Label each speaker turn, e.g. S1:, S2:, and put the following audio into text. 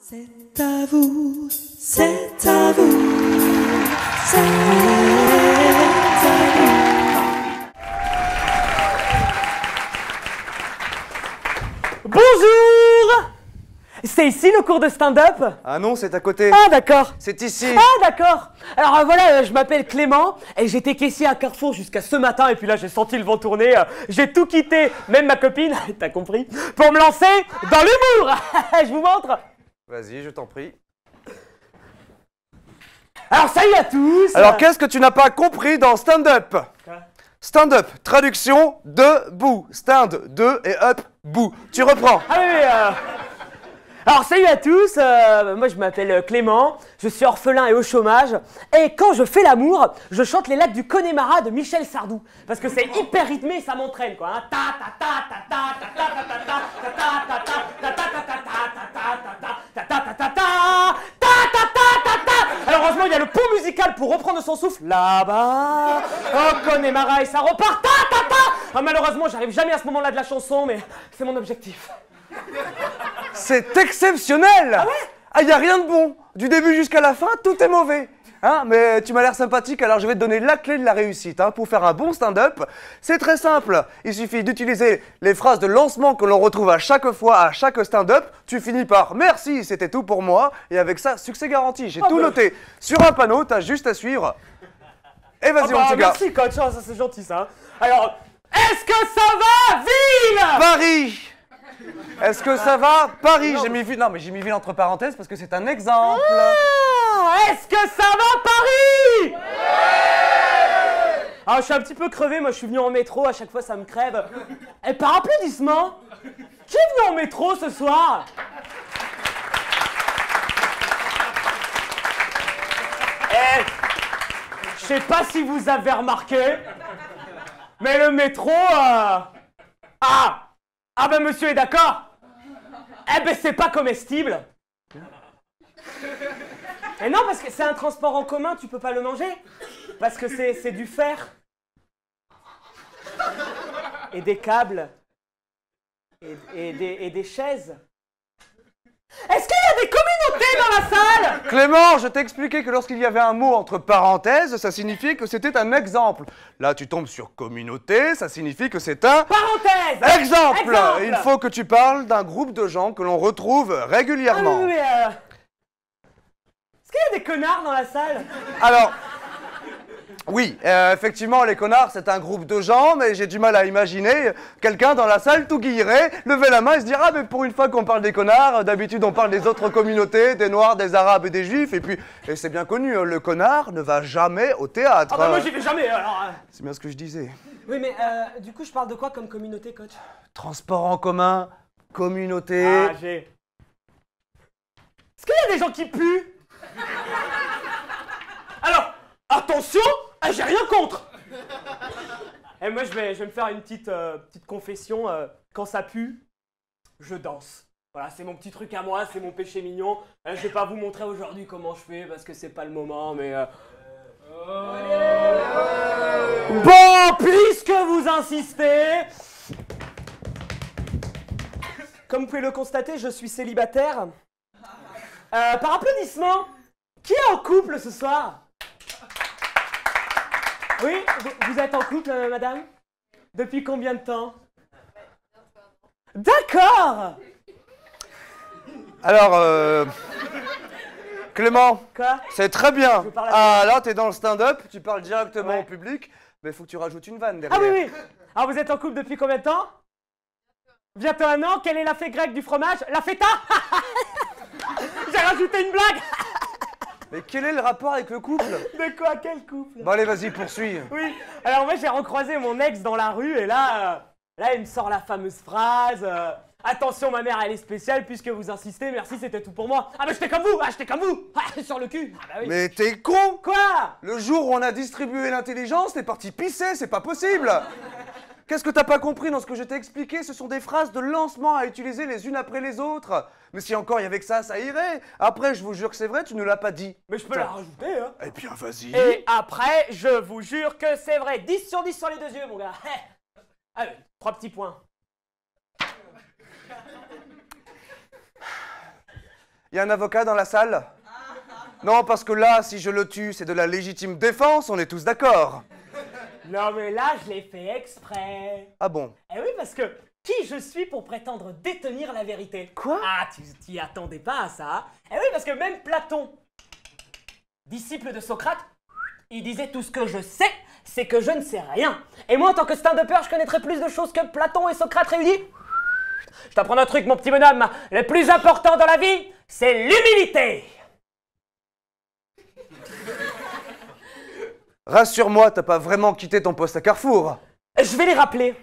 S1: C'est à vous, c'est à vous, c'est à vous.
S2: Bonjour! C'est ici le cours de stand-up?
S3: Ah non, c'est à côté.
S2: Ah d'accord.
S3: C'est ici.
S2: Ah d'accord. Alors voilà, je m'appelle Clément et j'étais caissier à Carrefour jusqu'à ce matin et puis là j'ai senti le vent tourner. J'ai tout quitté, même ma copine, t'as compris, pour me lancer dans l'humour. Je vous montre.
S3: Vas-y, je t'en prie.
S2: Alors salut à tous.
S3: Alors qu'est-ce que tu n'as pas compris dans stand-up? Stand-up, traduction, debout. Stand, de et up, bout. Tu reprends.
S2: Ah oui, alors salut à tous, moi je m'appelle Clément, je suis orphelin et au chômage, et quand je fais l'amour, je chante les lacs du Connemara de Michel Sardou, parce que c'est hyper rythmé et ça m'entraîne quoi. Alors heureusement il y a le pont musical pour reprendre son souffle, là-bas, au Connemara et ça repart, malheureusement j'arrive jamais à ce moment-là de la chanson, mais c'est mon objectif.
S3: C'est exceptionnel.
S2: Ah ouais?
S3: Ah, y a rien de bon. Du début jusqu'à la fin, tout est mauvais. Hein, mais tu m'as l'air sympathique, alors je vais te donner la clé de la réussite. Hein, pour faire un bon stand-up, c'est très simple. Il suffit d'utiliser les phrases de lancement que l'on retrouve à chaque fois, à chaque stand-up. Tu finis par « Merci, c'était tout pour moi ». Et avec ça, succès garanti. J'ai tout noté sur un panneau, t'as juste à suivre. Et vas-y, mon petit gars.
S2: Merci coach, ça c'est gentil ça. Alors, est-ce que ça va, ville?
S3: Paris. Est-ce que ça va? Paris, j'ai mis ville. Non, mais j'ai mis ville entre parenthèses parce que c'est un exemple.
S2: Est-ce que ça va, Paris? Alors, je suis un petit peu crevé, moi je suis venu en métro, à chaque fois ça me crève. Et par applaudissement, qui est venu en métro ce soir? Eh, je sais pas si vous avez remarqué, mais le métro, Ah ben monsieur est d'accord. Eh ben c'est pas comestible. Et non parce que c'est un transport en commun, tu peux pas le manger. Parce que c'est du fer. Et des câbles. Et des chaises. Est-ce qu'il y a des communautés dans la salle?
S3: Clément, je t'ai expliqué que lorsqu'il y avait un mot entre parenthèses, ça signifiait que c'était un exemple. Là, tu tombes sur communauté, ça signifie que c'est un...
S2: Parenthèse!
S3: Exemple. Il faut que tu parles d'un groupe de gens que l'on retrouve régulièrement.
S2: Ah oui, est-ce qu'il y a des connards dans la salle?
S3: Alors... Oui, effectivement, les connards, c'est un groupe de gens, mais j'ai du mal à imaginer quelqu'un dans la salle tout guillerait, lever la main et se dire « Ah, mais pour une fois qu'on parle des connards, d'habitude on parle des autres communautés, des noirs, des arabes et des juifs, et puis, et c'est bien connu, le connard ne va jamais au théâtre. »
S2: Ah bah moi j'y vais jamais, alors...
S3: C'est bien ce que je disais.
S2: Oui, mais du coup, je parle de quoi comme communauté, coach?
S3: Transport en commun, communauté...
S2: Ah, j'ai... Est-ce qu'il y a des gens qui puent? Alors, attention, j'ai rien contre. Et moi, je vais me faire une petite confession. Quand ça pue, je danse. Voilà, c'est mon petit truc à moi, c'est mon péché mignon. Je vais pas vous montrer aujourd'hui comment je fais parce que c'est pas le moment, mais... Bon, puisque vous insistez... Comme vous pouvez le constater, je suis célibataire. Par applaudissement, qui est en couple ce soir? Oui, vous êtes en couple, madame? Depuis combien de temps? D'accord!
S3: Alors, Clément,
S2: Quoi?
S3: c'est très bien.
S2: Je parle
S3: Ah, là, t'es dans le stand-up, tu parles directement
S2: Ouais.
S3: au public, mais il faut que tu rajoutes une vanne derrière.
S2: Ah oui, oui! Alors vous êtes en couple depuis combien de temps? Bientôt un an. Quelle est la fée grecque du fromage? La feta? J'ai rajouté une blague!
S3: Mais quel est le rapport avec le couple?
S2: De quoi? Quel couple?
S3: Bon, allez, vas-y, poursuis.
S2: Oui, alors moi j'ai recroisé mon ex dans la rue et là il me sort la fameuse phrase attention ma mère elle est spéciale puisque vous insistez, merci c'était tout pour moi. Ah mais j'étais comme vous, sur le cul. Ah bah oui.
S3: Mais t'es con!
S2: Quoi?
S3: Le jour où on a distribué l'intelligence, t'es parti pisser, c'est pas possible! Qu'est-ce que t'as pas compris dans ce que je t'ai expliqué? Ce sont des phrases de lancement à utiliser les unes après les autres. Mais si encore il y avait que ça irait. Après, je vous jure que c'est vrai, tu ne l'as pas dit.
S2: Mais je peux la rajouter, hein.
S3: Eh bien, vas-y.
S2: Et après, je vous jure que c'est vrai. 10 sur 10 sur les deux yeux, mon gars. Allez, 3 petits points.
S3: Y a un avocat dans la salle? Non, parce que là, si je le tue, c'est de la légitime défense, on est tous d'accord.
S2: Non mais là, je l'ai fait exprès.
S3: Ah bon?
S2: Eh oui, parce que qui je suis pour prétendre détenir la vérité?
S3: Quoi?
S2: Ah, tu t'y attendais pas à ça? Eh oui, parce que même Platon, disciple de Socrate, il disait tout ce que je sais, c'est que je ne sais rien. Et moi, en tant que stand-upper, je connaîtrais plus de choses que Platon et Socrate réunis. Je t'apprends un truc, mon petit bonhomme. Le plus important dans la vie, c'est l'humilité.
S3: Rassure-moi, t'as pas vraiment quitté ton poste à Carrefour.
S2: Je vais les rappeler.